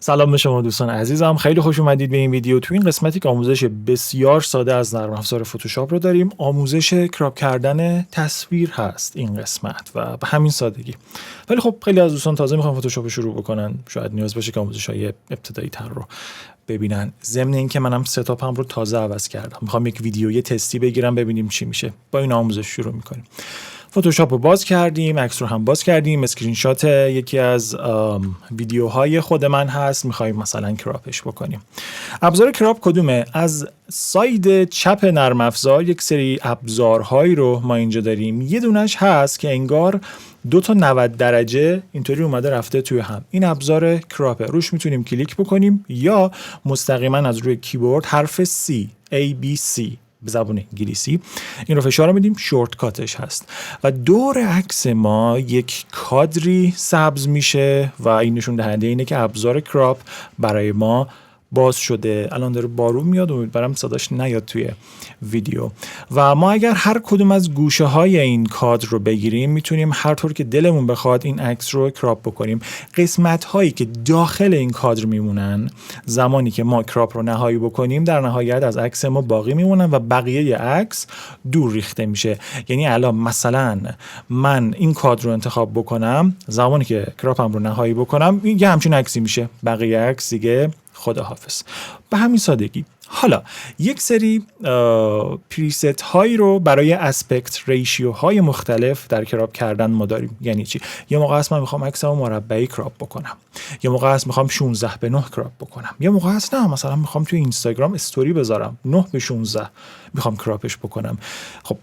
سلام به شما دوستان عزیزم، خیلی خوش اومدید به این ویدیو. تو این قسمتی که آموزش بسیار ساده از نرم افزار فتوشاپ رو داریم، آموزش کراپ کردن تصویر هست این قسمت و به همین سادگی. ولی خب خیلی از دوستان تازه میخوان فتوشاپ رو شروع بکنن، شاید نیاز باشه که آموزش‌های ابتدایی تر رو ببینن. ضمن اینکه منم ستاپم رو تازه عوض کردم، میخوام یک ویدیوی تستی بگیرم ببینیم چی میشه. با این آموزش شروع میکنیم. فتوشاپ رو باز کردیم، عکس رو هم باز کردیم، اسکرین شات یکی از ویدیوهای خود من هست، میخوایم مثلا کراپش بکنیم. ابزار کراپ کدومه؟ از ساید چپ نرم افزار یک سری ابزارهایی رو ما اینجا داریم. یه دونش هست که انگار دو تا 90 درجه اینطوری اومده رفته توی هم. این ابزار کراپه، روش میتونیم کلیک بکنیم یا مستقیما از روی کیبورد حرف C ABC به زبان انگلیسی این رو فشار میدیم، شورتکاتش هست و دور عکس ما یک کادری سبز میشه و این نشون دهنده اینه که ابزار کراپ برای ما باز شده. الان داره بارون میاد، امیدوارم صداش نیاد توی ویدیو. و ما اگر هر کدوم از گوشه های این کادر رو بگیریم، میتونیم هر طور که دلمون بخواد این عکس رو کراپ بکنیم. قسمت هایی که داخل این کادر میمونن، زمانی که ما کراپ رو نهایی بکنیم، در نهایت از عکس ما باقی میمونن و بقیه عکس دور ریخته میشه. یعنی الان مثلا من این کادر رو انتخاب بکنم، زمانی که کراپم رو نهایی بکنم، یه همچین عکسی میشه، بقیه عکس دیگه خداحافظ. به همین سادگی. حالا یک سری پریست هایی رو برای اسپکت ریشیو های مختلف در کراپ کردن ما داریم. یعنی چی؟ یه موقع هست من میخوام عکسمو مربعی کراپ بکنم، یه موقع هست میخوام 16:9 کراپ بکنم، یه موقع هست نه مثلا میخوام توی اینستاگرام استوری بذارم 9:16 میخوام کراپش بکنم. خب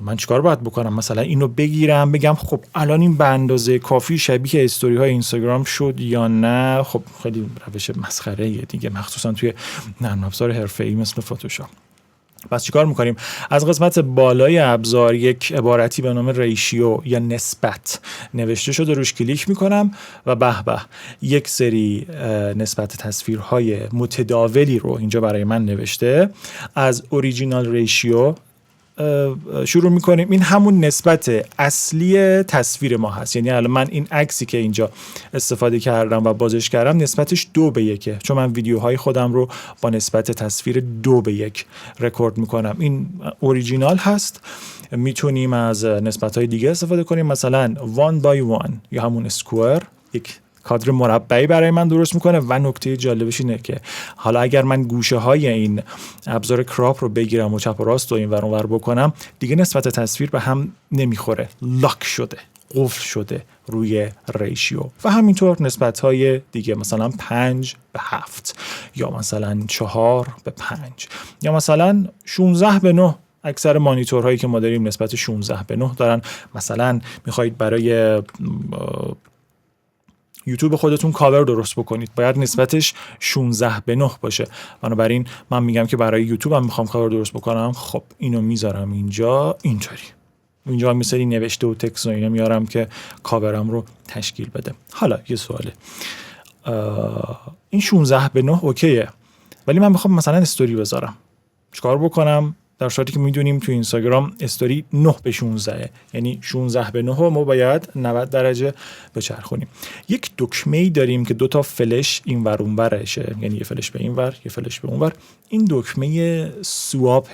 من چیکار باید بکنم؟ مثلا اینو بگیرم بگم خب الان این به اندازه کافی شبیه استوری های اینستاگرام شد یا نه؟ خب خیلی روش مسخره دیگه، مخصوصا توی نرم افزار حرفه‌ای مثل فتوشاپ. پس چیکار میکنیم؟ از قسمت بالای ابزار یک عبارتی به نام ریشیو یا نسبت نوشته شده، روش کلیک میکنم و به به یک سری نسبت تصویرهای متداولی رو اینجا برای من نوشته. از اوریجینال ریشیو شروع میکنیم. این همون نسبت اصلی تصویر ما هست. یعنی الان من این عکسی که اینجا استفاده کردم و بازش کردم نسبتش 2:1، چون من ویدیوهای خودم رو با نسبت تصویر 2:1 رکورد میکنم. این اوریجینال هست. میتونیم از نسبت‌های دیگه استفاده کنیم، مثلا 1:1 یا همون اسکوئر، یک کادر مربعی برای من درست میکنه. و نکته جالبش اینه که حالا اگر من گوشه های این ابزار کراپ رو بگیرم و چپ و راست و این ور اون ور بکنم، دیگه نسبت تصویر به هم نمیخوره، لاک شده، قفل شده روی ریشیو. و همینطور نسبت های دیگه، مثلا 5:7 یا مثلا 4:5 یا مثلا 16:9. اکثر مانیتورهایی که ما داریم نسبت 16:9 دارن. مثلا میخواهید برای یوتیوب خودتون کاور درست بکنید، باید نسبتش 16:9 باشه. بنابراین من میگم که برای یوتیوب هم میخوام کاور درست بکنم، خب اینو میذارم اینجا اینطوری. اینجا هم مثلا نوشته و تکست و اینا میارم که کاورم رو تشکیل بده. حالا یه سواله، این 16:9 اوکیه، ولی من میخوام مثلا استوری بذارم، چیکار بکنم؟ در صورتی که میدونیم تو اینستاگرام استوری 9:16، یعنی 16:9 ما باید 90 درجه بچرخونیم. یک دکمه‌ای داریم که 2 تا فلش این ور اون ورشه، یعنی یه فلش به این ور یه فلش به اون ور. این دکمه سواپ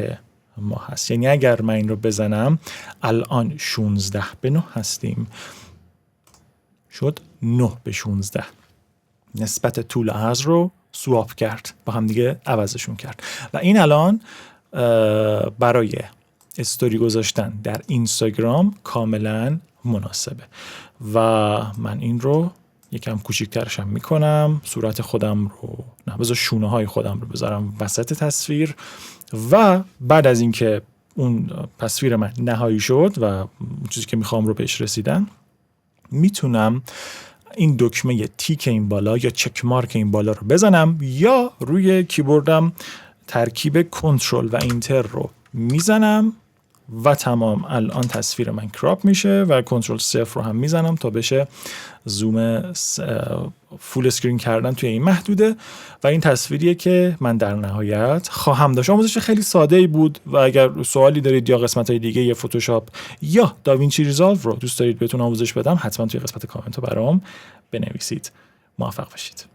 ما هست. یعنی اگر من این رو بزنم، الان 16:9 هستیم، شد 9:16. نسبت طول عرض رو سواپ کرد، با هم دیگه عوضشون کرد. و این الان برای استوری گذاشتن در اینستاگرام کاملا مناسبه. و من این رو یکم کوچیک‌ترشم میکنم، صورت خودم رو نه، بذار شونه های خودم رو بذارم وسط تصویر. و بعد از اینکه اون تصویر من نهایی شد و چیزی که میخوام رو بهش رسیدم، میتونم این دکمه تیک این بالا یا چک مارک این بالا رو بزنم، یا روی کیبوردم ترکیب کنترل و اینتر رو میزنم و تمام. الان تصویر من کراپ میشه و کنترل 0 رو هم میزنم تا بشه زوم فول اسکرین کردن توی این محدوده. و این تصویریه که من در نهایت خواهم داشت. آموزش خیلی ساده ای بود و اگر سوالی دارید یا قسمت‌های دیگه یا فتوشاپ یا داوینچی ریزالو رو دوست دارید بهتون آموزش بدم، حتما توی قسمت کامنت رو برام بنویسید. موفق باشید.